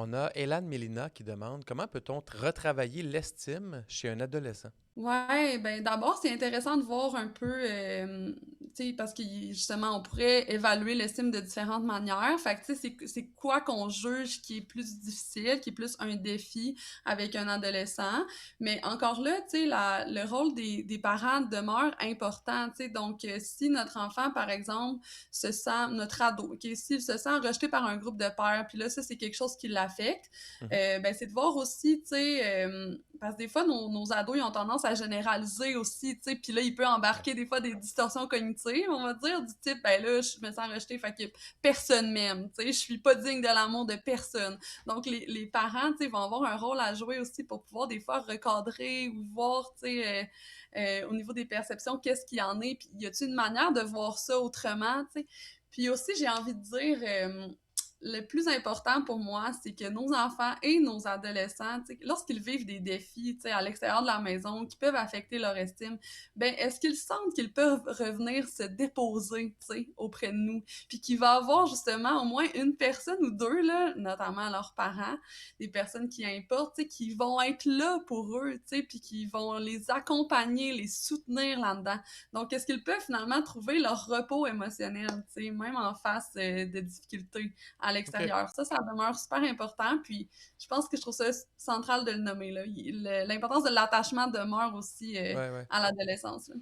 On a Elan Mélina qui demande comment peut-on retravailler l'estime chez un adolescent? Ouais, ben d'abord, c'est intéressant de voir un peu, tu sais, parce que justement, on pourrait évaluer l'estime de différentes manières. Fait que, tu sais, c'est quoi qu'on juge qui est plus difficile, qui est plus un défi avec un adolescent. Mais encore là, tu sais, le rôle des parents demeure important, tu sais. Donc, si notre enfant, par exemple, notre ado, OK, s'il se sent rejeté par un groupe de pairs, puis là, ça, c'est quelque chose qui l'affecte, Mhm. ben, c'est de voir aussi, tu sais, parce que des fois, nos ados, ils ont tendance à généraliser aussi, tu sais, puis là, il peut Ouais. embarquer des fois des distorsions cognitives, on va dire, du type, ben là, je me sens rejetée, fait que personne m'aime, tu sais, je suis pas digne de l'amour de personne. Donc, les parents, tu sais, vont avoir un rôle à jouer aussi pour pouvoir des fois recadrer ou voir, tu sais, au niveau des perceptions, qu'est-ce qu'il y en est, puis y a-t-il une manière de voir ça autrement, tu sais. Puis aussi, j'ai envie de dire, le plus important pour moi, c'est que nos enfants et nos adolescents, lorsqu'ils vivent des défis à l'extérieur de la maison qui peuvent affecter leur estime, ben est-ce qu'ils sentent qu'ils peuvent revenir se déposer auprès de nous? Puis qu'il va y avoir justement au moins une personne ou deux, là, notamment leurs parents, des personnes qui importent, qui vont être là pour eux, puis qui vont les accompagner, les soutenir là-dedans. Donc, est-ce qu'ils peuvent finalement trouver leur repos émotionnel, même en face de difficultés à OK. l'extérieur. Ça demeure super important. Puis, je pense que je trouve ça central de le nommer. Là. L'importance de l'attachement demeure aussi Ouais, ouais. à l'adolescence. Là.